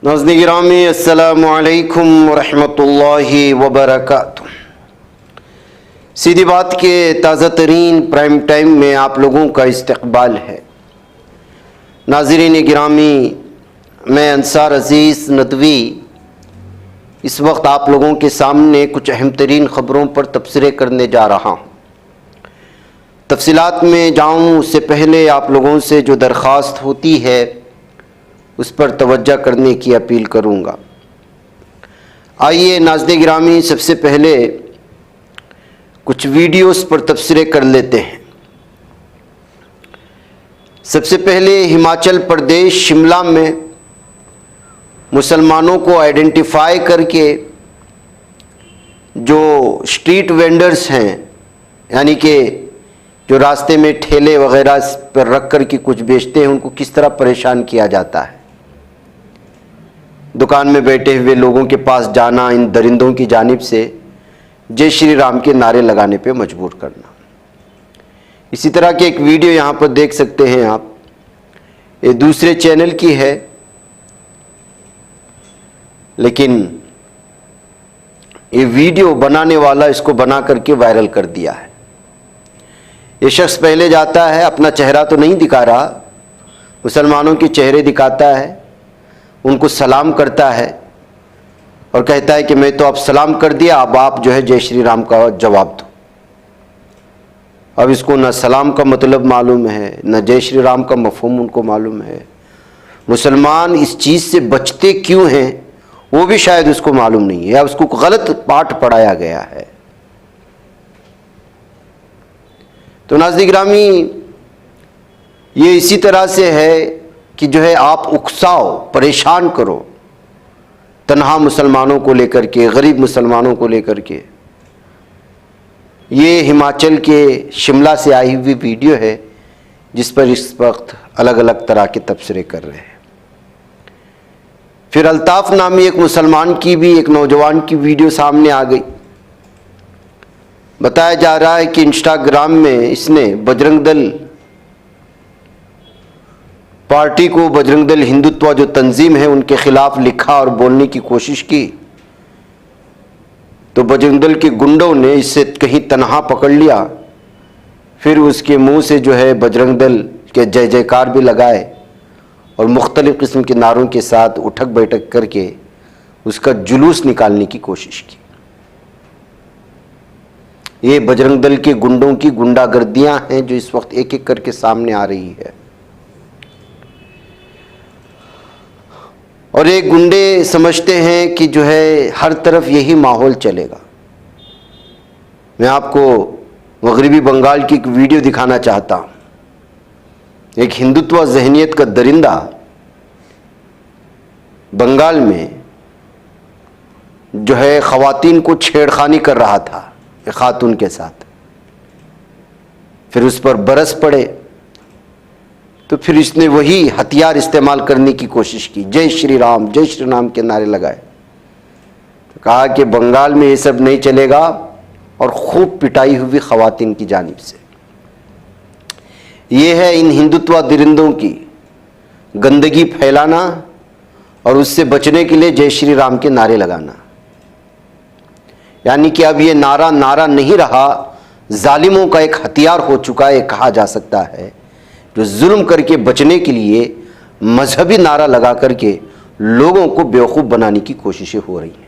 नाज़रीन गिरामी अस्सलामु अलैकुम वरहमतुल्लाहि वबरकातुह। सीधी बात के ताज़ा तरीन प्राइम टाइम में आप लोगों का इस्तकबाल है। नाज़रीन गिरामी, मैं अंसार अज़ीज़ नदवी इस वक्त आप लोगों के सामने कुछ अहम तरीन ख़बरों पर तबसरे करने जा रहा हूँ। तफसीलात में जाऊँ उससे पहले आप लोगों से जो दरख्वास्त होती है उस पर तवज्जो करने की अपील करूँगा। आइए नाज़रीन गिरामी, सबसे पहले कुछ वीडियोस पर तबसरे कर लेते हैं। सबसे पहले हिमाचल प्रदेश शिमला में मुसलमानों को आइडेंटिफाई करके जो स्ट्रीट वेंडर्स हैं, यानी कि जो रास्ते में ठेले वगैरह पर रख कर के कुछ बेचते हैं, उनको किस तरह परेशान किया जाता है। दुकान में बैठे हुए लोगों के पास जाना, इन दरिंदों की जानिब से जय श्री राम के नारे लगाने पे मजबूर करना। इसी तरह के एक वीडियो यहाँ पर देख सकते हैं आप, ये दूसरे चैनल की है, लेकिन ये वीडियो बनाने वाला इसको बना करके वायरल कर दिया है। ये शख्स पहले जाता है, अपना चेहरा तो नहीं दिखा रहा, मुसलमानों के चेहरे दिखाता है, उनको सलाम करता है और कहता है कि मैं तो अब सलाम कर दिया, अब आप जो है जय श्री राम का जवाब दो। अब इसको न सलाम का मतलब मालूम है, न जय श्री राम का मफहूम उनको मालूम है। मुसलमान इस चीज़ से बचते क्यों हैं वो भी शायद उसको मालूम नहीं है, उसको गलत पाठ पढ़ाया गया है। तो नाज़रीन गिरामी, ये इसी तरह से है कि जो है आप उकसाओ, परेशान करो तन्हा मुसलमानों को लेकर के, गरीब मुसलमानों को लेकर के। ये हिमाचल के शिमला से आई हुई वीडियो है जिस पर इस वक्त अलग अलग तरह के तबसरे कर रहे हैं। फिर अल्ताफ़ नामी एक मुसलमान की भी, एक नौजवान की वीडियो सामने आ गई। बताया जा रहा है कि इंस्टाग्राम में इसने बजरंग दल पार्टी को, बजरंग दल हिंदुत्व जो तंजीम है उनके खिलाफ लिखा और बोलने की कोशिश की, तो बजरंग दल के गुंडों ने इससे कहीं तनहा पकड़ लिया। फिर उसके मुंह से जो है बजरंग दल के जय जयकार भी लगाए और मुख्तलिफ़ किस्म के नारों के साथ उठक बैठक करके उसका जुलूस निकालने की कोशिश की। ये बजरंग दल के गुंडों की गुंडागर्दियां हैं जो इस वक्त एक एक करके सामने आ रही है। और एक गुंडे समझते हैं कि जो है हर तरफ यही माहौल चलेगा। मैं आपको मगरिबी बंगाल की एक वीडियो दिखाना चाहता हूँ। एक हिंदुत्व ज़हनियत का दरिंदा बंगाल में जो है ख़वातीन को छेड़खानी कर रहा था एक खातून के साथ। फिर उस पर बरस पड़े तो फिर इसने वही हथियार इस्तेमाल करने की कोशिश की, जय श्री राम के नारे लगाए। तो कहा कि बंगाल में ये सब नहीं चलेगा और खूब पिटाई हुई ख़वातीन की जानिब से। ये है इन हिंदुत्व दरिंदों की गंदगी फैलाना और उससे बचने के लिए जय श्री राम के नारे लगाना। यानी कि अब ये नारा नहीं रहा, जालिमों का एक हथियार हो चुका है, कहा जा सकता है, जो जुल्म करके बचने के लिए मजहबी नारा लगा करके लोगों को बेवकूफ़ बनाने की कोशिशें हो रही हैं।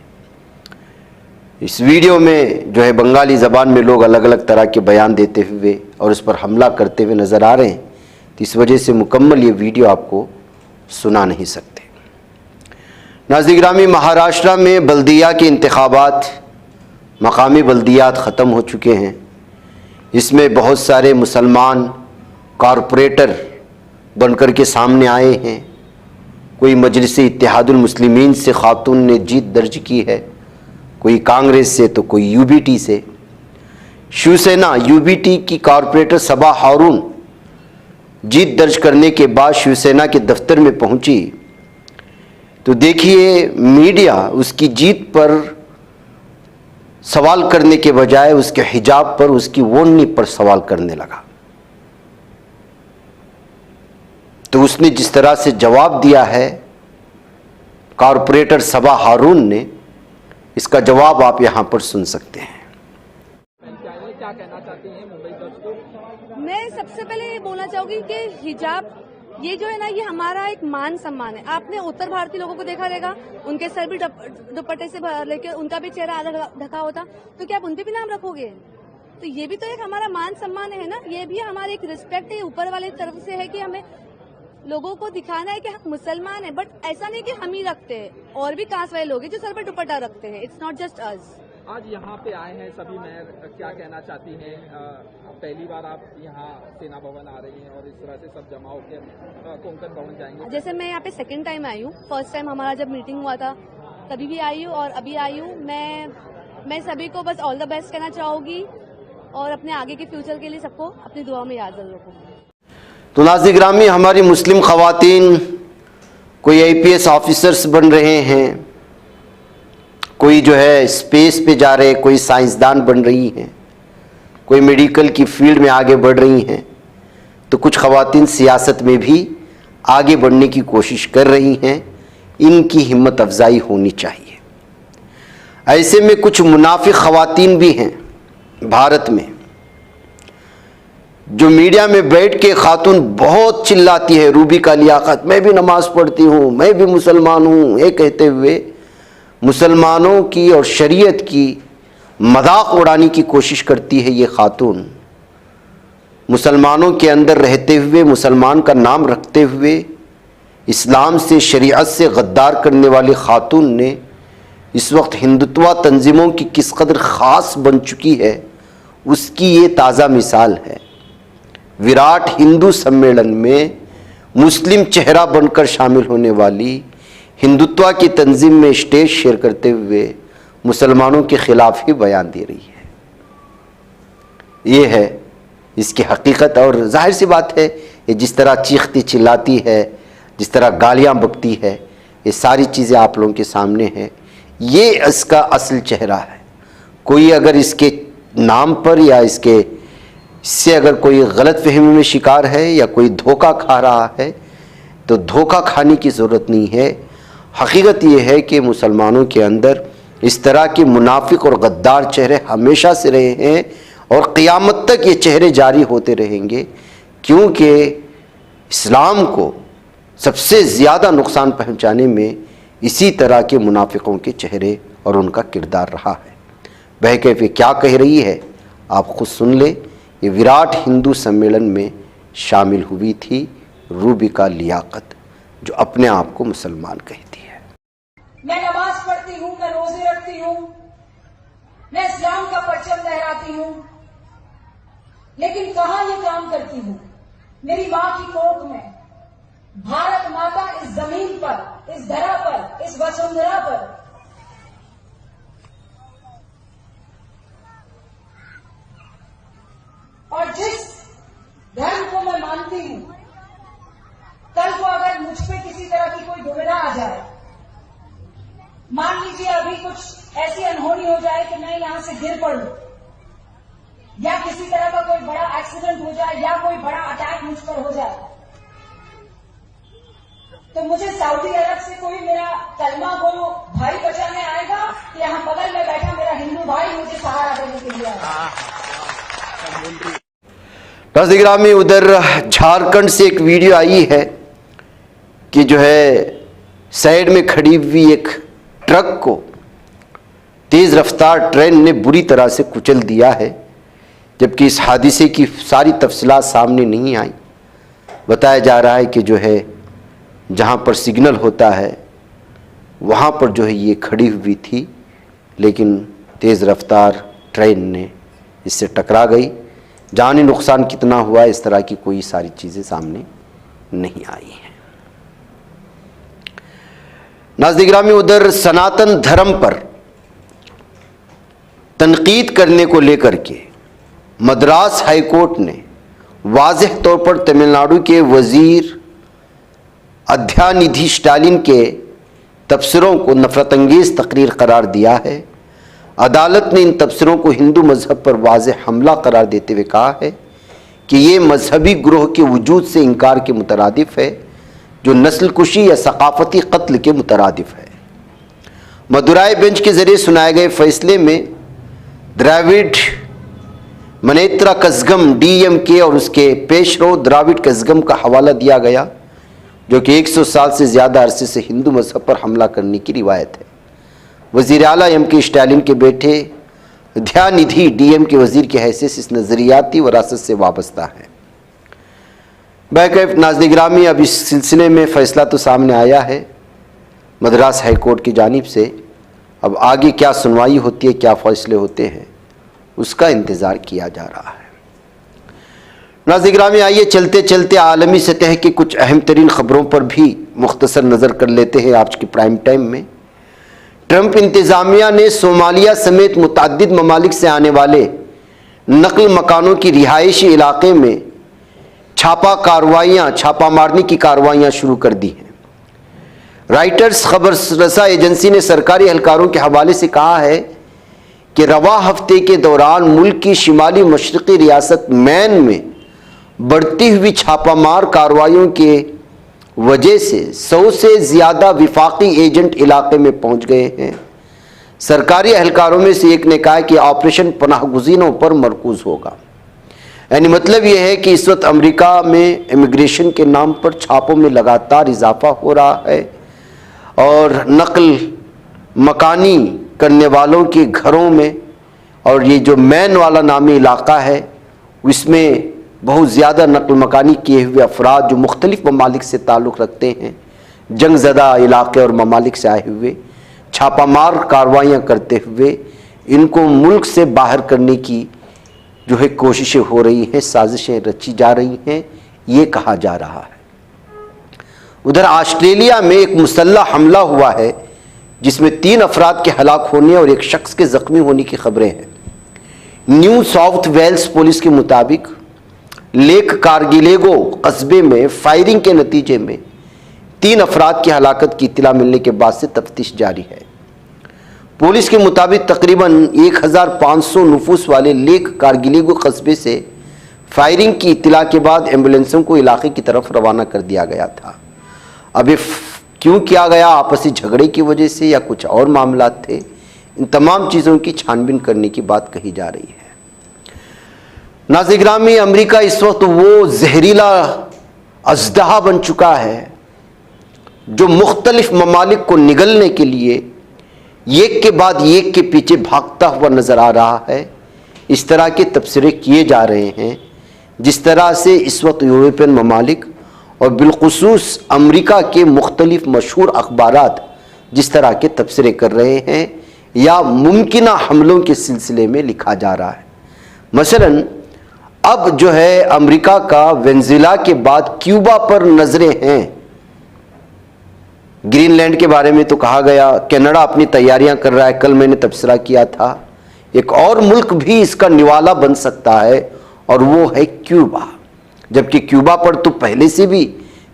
इस वीडियो में जो है बंगाली ज़बान में लोग अलग अलग तरह के बयान देते हुए और उस पर हमला करते हुए नज़र आ रहे हैं, तो इस वजह से मुकम्मल ये वीडियो आपको सुना नहीं सकते। नाज़रीन गिरामी, महाराष्ट्र में बल्दिया के इंतखाबात, मकामी बल्दियात ख़त्म हो चुके हैं। इसमें बहुत सारे मुसलमान कॉरपोरेटर बनकर के सामने आए हैं। कोई मजलिस इत्तेहादुल मुस्लिमीन से खातून ने जीत दर्ज की है, कोई कांग्रेस से तो कोई यूबीटी से। शिवसेना यूबीटी की कॉरपोरेटर सबा हारून जीत दर्ज करने के बाद शिवसेना के दफ्तर में पहुंची तो देखिए मीडिया उसकी जीत पर सवाल करने के बजाय उसके हिजाब पर, उसकी ओढ़नी पर सवाल करने लगा। तो उसने जिस तरह से जवाब दिया है कॉरपोरेटर सबा हारून ने। इसका जवाब आप यहाँ पर सुन सकते हैं। क्या कहना चाहती हैं मुंबई गर्ल्स को? मैं सबसे पहले ये बोलना चाहूंगी कि हिजाब ये जो है ना, ये हमारा एक मान सम्मान है। आपने उत्तर भारतीय लोगों को देखा रहेगा, उनके सर भी दुपट्टे से लेके उनका भी चेहरा आधा ढका होता, तो क्या आप उन पे भी नाम रखोगे? तो ये भी तो एक हमारा मान सम्मान है ना, ये भी हमारी एक रिस्पेक्ट है ऊपर वाले तरफ से है कि हमें लोगों को दिखाना है कि हम मुसलमान हैं। बट ऐसा नहीं कि हम ही रखते हैं, और भी कास्ट वाले लोग हैं जो सर पर दुपट्टा रखते हैं। It's not just us. आज यहाँ पे आए हैं सभी मेयर, क्या कहना चाहती हैं? पहली बार आप यहाँ सेना भवन आ रही हैं और इस तरह से सब जमा होकर कोंकण भवन जाएंगे। जैसे मैं यहाँ पे सेकंड टाइम आई हूँ, फर्स्ट टाइम हमारा जब मीटिंग हुआ था तभी भी आई हूँ और अभी आई हूँ। मैं सभी को बस ऑल द बेस्ट कहना चाहूँगी और अपने आगे के फ्यूचर के लिए सबको अपनी दुआ में याद जरूर रखूँगी। तो नाज़रीन गिरामी, हमारी मुस्लिम ख़वातीन कोई IPS ऑफिसर्स बन रहे हैं, कोई जो है स्पेस पे जा रहे, कोई साइंसदान बन रही हैं, कोई मेडिकल की फील्ड में आगे बढ़ रही हैं, तो कुछ ख़वातीन सियासत में भी आगे बढ़ने की कोशिश कर रही हैं। इनकी हिम्मत अफजाई होनी चाहिए। ऐसे में कुछ मुनाफिक ख़वातीन भी हैं भारत में, जो मीडिया में बैठ के खातून बहुत चिल्लाती है, रूबी का लियाकत, मैं भी नमाज पढ़ती हूँ, मैं भी मुसलमान हूँ, ये कहते हुए मुसलमानों की और शरीयत की मजाक उड़ाने की कोशिश करती है। ये खातून मुसलमानों के अंदर रहते हुए, मुसलमान का नाम रखते हुए, इस्लाम से शरीयत से गद्दार करने वाली खातून ने इस वक्त हिंदुत्व तंजीमों की किस कदर ख़ास बन चुकी है, उसकी ये ताज़ा मिसाल है। विराट हिंदू सम्मेलन में मुस्लिम चेहरा बनकर शामिल होने वाली हिंदुत्व की तंजीम में स्टेज शेयर करते हुए मुसलमानों के ख़िलाफ़ ही बयान दे रही है। ये है इसकी हकीकत। और जाहिर सी बात है, ये जिस तरह चीखती चिल्लाती है, जिस तरह गालियाँ बकती है, ये सारी चीज़ें आप लोगों के सामने हैं। ये इसका असल चेहरा है। कोई अगर इसके नाम पर या इससे अगर कोई गलत फहमी में शिकार है या कोई धोखा खा रहा है, तो धोखा खाने की ज़रूरत नहीं है। हकीकत ये है कि मुसलमानों के अंदर इस तरह के मुनाफिक और गद्दार चेहरे हमेशा से रहे हैं और क़यामत तक ये चेहरे जारी होते रहेंगे, क्योंकि इस्लाम को सबसे ज़्यादा नुकसान पहुँचाने में इसी तरह के मुनाफिकों के चेहरे और उनका किरदार रहा है। बहकैफ़ क्या कह रही है आप खुद सुन ले। ये विराट हिंदू सम्मेलन में शामिल हुई थी रूबिका लियाकत, जो अपने आप को मुसलमान कहती है। मैं नमाज पढ़ती हूँ, मैं रोजे रखती हूँ, मैं इस्लाम का परचम लहराती हूँ, लेकिन कहाँ ये काम करती हूँ? मेरी माँ की कोख में। भारत माता इस जमीन पर, इस धरा पर, इस वसुंधरा पर और जिस धर्म को मैं मानती हूँ, कल को अगर मुझ पे किसी तरह की कोई दुविधा आ जाए, मान लीजिए अभी कुछ ऐसी अनहोनी हो जाए कि मैं यहां से गिर पड़ूं, या किसी तरह का कोई बड़ा एक्सीडेंट हो जाए, या कोई बड़ा अटैक मुझ पर हो जाए, तो मुझे सऊदी अरब से कोई मेरा कलमा गोलो भाई बचाने आएगा, कि यहां बगल में बैठा मेरा हिंदू भाई मुझे सहारा देने के लिए आएगा? नाज़रीन में उधर झारखंड से एक वीडियो आई है कि जो है साइड में खड़ी हुई एक ट्रक को तेज़ रफ्तार ट्रेन ने बुरी तरह से कुचल दिया है, जबकि इस हादसे की सारी तफसीलात सामने नहीं आई। बताया जा रहा है कि जो है जहाँ पर सिग्नल होता है वहाँ पर जो है ये खड़ी हुई थी, लेकिन तेज़ रफ्तार ट्रेन ने इससे टकरा गई। जानी नुकसान कितना हुआ, इस तरह की कोई सारी चीज़ें सामने नहीं आई हैं। नाज़रीन में उधर सनातन धर्म पर तनकीद करने को लेकर के मद्रास हाई कोर्ट ने वाज़ेह तौर पर तमिलनाडु के वज़ीर अदयानिधि स्टालिन के तबसरों को नफरतंगेज़ तकरीर करार दिया है। अदालत ने इन तबसरों को हिंदू मजहब पर वाज़ेह हमला करार देते हुए कहा है कि ये मजहबी ग्रोह के वजूद से इनकार के मुतरादिफ है, जो नस्ल कुशी या सकाफती कत्ल के मुतरादिफ है। मदुराई बेंच के जरिए सुनाए गए फैसले में द्रविड़ मनेत्रा कज़गम डीएमके और उसके पेशरो द्रविड़ कज़गम का हवाला दिया गया, जो कि 100 साल से ज़्यादा अरसे से हिंदू मजहब पर हमला करने की रिवायत है। वज़ीर आला एम.के. स्टालिन के बेटे दयानिधि डीएम के वज़ीर की हैसियत इस नज़रियाती वरासत से वाबस्ता है। बैकअप नाज़रीन गिरामी, अब इस सिलसिले में फ़ैसला तो सामने आया है मद्रास हाई कोर्ट की जानिब से। अब आगे क्या सुनवाई होती है, क्या फ़ैसले होते हैं, उसका इंतज़ार किया जा रहा है। नाज़रीन गिरामी, आइए चलते चलते आलमी सतह की कुछ अहम तरीन ख़बरों पर भी मुख्तसर नज़र कर लेते हैं आज के प्राइम टाइम में। ट्रंप इंतज़ामिया ने सोमालिया समेत मुतअद्दिद ममालिक से आने वाले नकल मकानों की रिहायशी इलाके में छापा मारने की कार्रवाइयाँ शुरू कर दी हैं। राइटर्स खबर रसा एजेंसी ने सरकारी एहलकारों के हवाले से कहा है कि रवा हफ्ते के दौरान मुल्क की शिमाली मशरक़ी रियासत मैन में बढ़ती हुई छापामार कार्रवाइयों के वजह से 100 से ज़्यादा विफाकी एजेंट इलाके में पहुंच गए हैं। सरकारी एहलकारों में से एक ने कहा कि ऑपरेशन पनाहगुज़ीनों पर मरकूज़ होगा। यानी मतलब यह है कि इस वक्त अमेरिका में इमिग्रेशन के नाम पर छापों में लगातार इजाफा हो रहा है और नकल मकानी करने वालों के घरों में, और ये जो मैन वाला नामी इलाका है इसमें बहुत ज़्यादा नकल मकानी किए हुए अफराद जो मुख्तलिफ ममालिक से ताल्लुक़ रखते हैं, जंगज़दा इलाके और ममालिक से आए हुए, छापामार कार्रवाइयाँ करते हुए इनको मुल्क से बाहर करने की जो है कोशिशें हो रही हैं, साजिशें रची जा रही हैं, ये कहा जा रहा है। उधर ऑस्ट्रेलिया में एक मुसल्लह हमला हुआ है जिसमें 3 अफराद के हलाक होने और एक शख्स के ज़ख्मी होने की खबरें हैं। न्यू साउथ वेल्स पुलिस के मुताबिक लेक कारगिलेगो कस्बे में फायरिंग के नतीजे में 3 अफराद की हलाकत की इत्तला मिलने के बाद से तफ्तीश जारी है। पुलिस के मुताबिक तकरीबन 1500 नफूस वाले लेक कारगिलेगो कस्बे से फायरिंग की इत्तला के बाद एम्बुलेंसों को इलाके की तरफ रवाना कर दिया गया था। अब ये क्यों किया गया, आपसी झगड़े की वजह से या कुछ और मामला थे, इन तमाम चीज़ों की छानबीन करने की बात कही जा रही है। नाज़रीन गिरामी, अमेरिका इस वक्त वो जहरीला अज़दहा बन चुका है जो मुख्तलिफ ममालिक को निगलने के लिए एक के बाद एक के पीछे भागता हुआ नज़र आ रहा है। इस तरह के तबसरे किए जा रहे हैं जिस तरह से इस वक्त यूरोपियन ममालिक और बिलखुसूस अमेरिका के मुख्तलिफ मशहूर अखबारात जिस तरह के तबसरे कर रहे हैं या मुमकिना हमलों के सिलसिले में लिखा जा रहा है। मसलन अब जो है अमेरिका का वेनेजुएला के बाद क्यूबा पर नजरें हैं। ग्रीनलैंड के बारे में तो कहा गया, कनाडा अपनी तैयारियां कर रहा है, कल मैंने तबसरा किया था। एक और मुल्क भी इसका निवाला बन सकता है और वो है क्यूबा, जबकि क्यूबा पर तो पहले से भी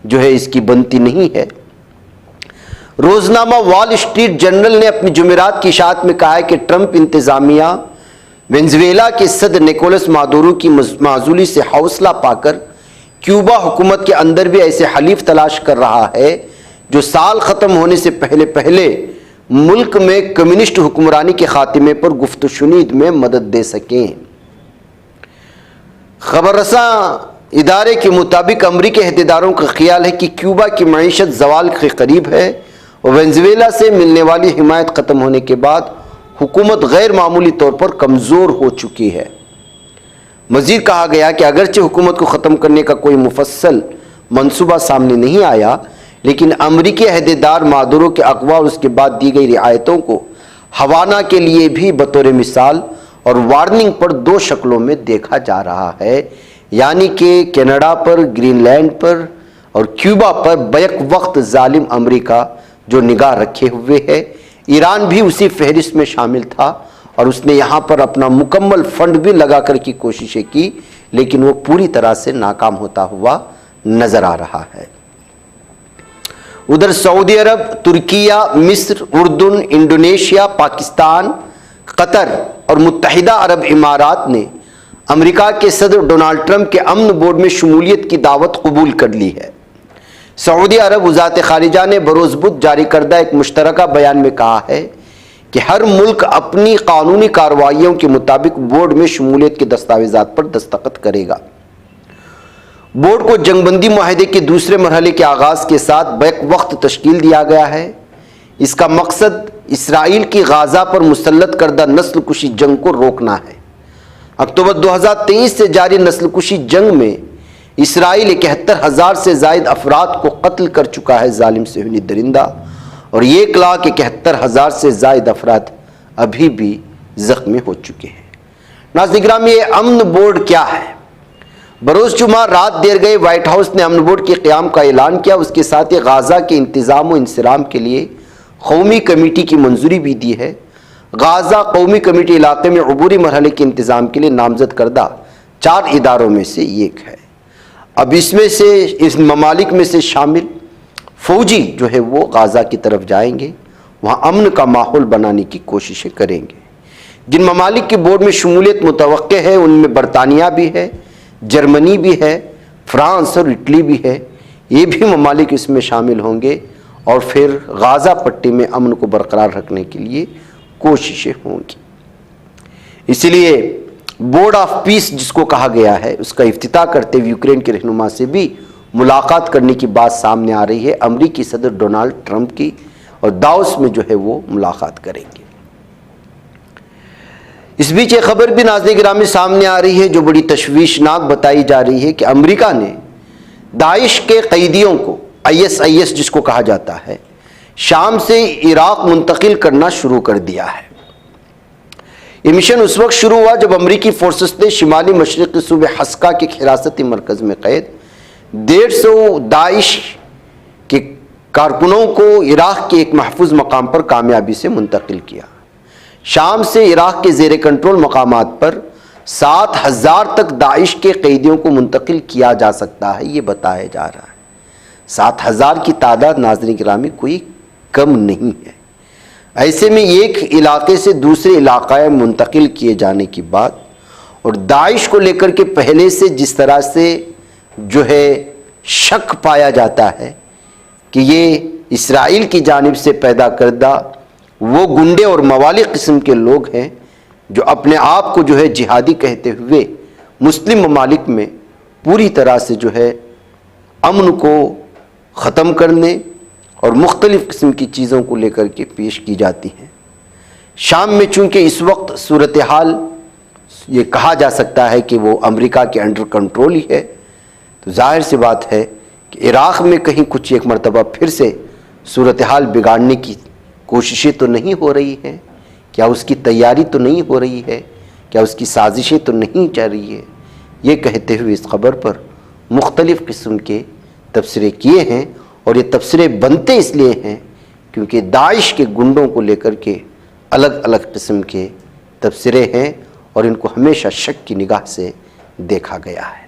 जो है इसकी बनती नहीं है। रोजनामा वॉल स्ट्रीट जर्नल ने अपनी जुमेरात की इशाअत में कहा है कि ट्रंप इंतजामिया वेनेजुएला के सदर निकोलस मादुरो की माजूली से हौसला पाकर क्यूबा हुकूमत के अंदर भी ऐसे हलीफ तलाश कर रहा है जो साल ख़त्म होने से पहले पहले मुल्क में कम्युनिस्ट हुक्मरानी के खात्मे पर गुफ्तशुनीद में मदद दे सकें। खबररसा इदारे के मुताबिक अमरीकी अहदेदारों का ख्याल है कि क्यूबा की मईशत जवाल के करीब है और वेनेजुएला से मिलने वाली हिमायत ख़त्म होने के बाद हुकूमत गैर मामूली तौर पर कमज़ोर हो चुकी है। मज़ीद कहा गया कि अगरचे हुकूमत को ख़त्म करने का कोई मुफस्सल मनसूबा सामने नहीं आया, लेकिन अमरीकी अहदेदार मादुरो के अगवा और उसके बाद दी गई रियायतों को हवाना के लिए भी बतौर मिसाल और वार्निंग पर 2 शक्लों में देखा जा रहा है, यानी कि कनाडा पर, ग्रीनलैंड पर और क्यूबा पर बैक वक्त जालिम अमेरिका जो निगाह रखे हुए है। ईरान भी उसी फहरिस्त में शामिल था और उसने यहाँ पर अपना मुकम्मल फंड भी लगा कर की कोशिशें की, लेकिन वो पूरी तरह से नाकाम होता हुआ नजर आ रहा है। उधर सऊदी अरब, तुर्किया, मिस्र, उर्दून, इंडोनेशिया, पाकिस्तान, कतर और मुत्तहिदा अरब इमारात ने अमेरिका के सदर डोनाल्ड ट्रंप के अमन बोर्ड में शमूलियत की दावत कबूल कर ली है। सऊदी अरब वज़ारत ख़ारिजा ने बरोज़ बुध जारी करदा एक मुश्तरका बयान में कहा है कि हर मुल्क अपनी कानूनी कार्रवाइयों के मुताबिक बोर्ड में शमूलियत के दस्तावेजात पर दस्तखत करेगा। बोर्ड को जंगबंदी मुआहदे के दूसरे मरहले के आगाज के साथ बैक वक्त तश्कील दिया गया है। इसका मकसद इसराइल की गाजा पर मुसल्लत करदा नस्ल कुशी जंग को रोकना है। अक्टूबर 2023 से जारी नस्ल कुशी जंग में इसराइल 71,000 से जायद अफराद को कत्ल कर चुका है जालिम सेहूनी दरिंदा, और 1,71,000 से जायद अफराद अभी भी जख्मी हो चुके हैं। नाज़रीन गिरामी, ये अमन बोर्ड क्या है? बरोज़ जुमा रात देर गए व्हाइट हाउस ने अमन बोर्ड के क़याम का ऐलान किया। उसके साथ ही गाज़ा के इंतज़ाम व इंसराम के लिए कौमी कमेटी की मंजूरी भी दी है। गाज़ा कौमी कमेटी इलाके में अबूरी मरहले के इंतज़ाम के लिए नामजद करदा 4 इदारों में से एक है। अब इसमें से इस ममालिक में से शामिल फ़ौजी जो है वो गाज़ा की तरफ जाएंगे, वहाँ अमन का माहौल बनाने की कोशिशें करेंगे। जिन ममालिक के बोर्ड में शमूलियत मुतवक्के है उनमें बरतानिया भी है, जर्मनी भी है, फ्रांस और इटली भी है। ये भी ममालिक इसमें शामिल होंगे और फिर गाज़ा पट्टी में अमन को बरकरार रखने के लिए कोशिशें होंगी। इसलिए बोर्ड ऑफ पीस जिसको कहा गया है उसका इफ्तिताह करते हुए यूक्रेन के रहनुमा से भी मुलाकात करने की बात सामने आ रही है। अमरीकी सदर डोनाल्ड ट्रंप की, और दावोस में जो है वो मुलाकात करेंगे। इस बीच एक खबर भी नाज़रीन गिरामी सामने आ रही है जो बड़ी तशवीशनाक बताई जा रही है कि अमेरिका ने दाइश के कैदियों को, ISIS जिसको कहा जाता है, शाम से इराक मुंतकिल करना शुरू कर दिया है। ये मिशन उस वक्त शुरू हुआ जब अमरीकी फोर्सेस ने शिमाली मशरक़ी सूबे हस्का के हिरासती मरकज़ में कैद 150 दाइश के कारकुनों को इराक के एक महफूज मकाम पर कामयाबी से मुंतकिल किया। शाम से इराक के ज़ेर कंट्रोल मकामात पर 7,000 तक दाइश के कैदियों को मुंतकिल किया जा सकता है, ये बताया जा रहा है। 7,000 की तादाद नाज़रीन गिरामी कोई कम नहीं है। ऐसे में एक इलाके से दूसरे इलाक़े में मुंतकिल किए जाने की बात, और दाइश को लेकर के पहले से जिस तरह से जो है शक पाया जाता है कि ये इसराइल की जानिब से पैदा करदा वो गुंडे और मवाली किस्म के लोग हैं जो अपने आप को जो है जिहादी कहते हुए मुस्लिम ममालिक में पूरी तरह से जो है अमन को ख़त्म करने और मुख्तलिफ़ किस्म की चीज़ों को लेकर के पेश की जाती हैं। शाम में चूँकि इस वक्त सूरत हाल ये कहा जा सकता है कि वो अमेरिका के अंडर कंट्रोल ही है, तो जाहिर सी बात है कि इराक़ में कहीं कुछ एक मरतबा फिर से सूरत हाल बिगाड़ने की कोशिशें तो नहीं हो रही हैं? क्या उसकी तैयारी तो नहीं हो रही है? क्या उसकी साजिशें तो नहीं चल रही है? ये कहते हुए इस खबर पर मुख्तलिफ़ किस्म के तबसरे किए हैं, और ये तबसरे बनते इसलिए हैं क्योंकि दाइश के गुंडों को लेकर के अलग अलग किस्म के तबसरे हैं और इनको हमेशा शक की निगाह से देखा गया है।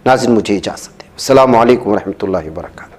नाज़रीन, मुझे इजाज़त है। अस्सलामु अलैकुम व रहमतुल्लाहि व बरकातहू।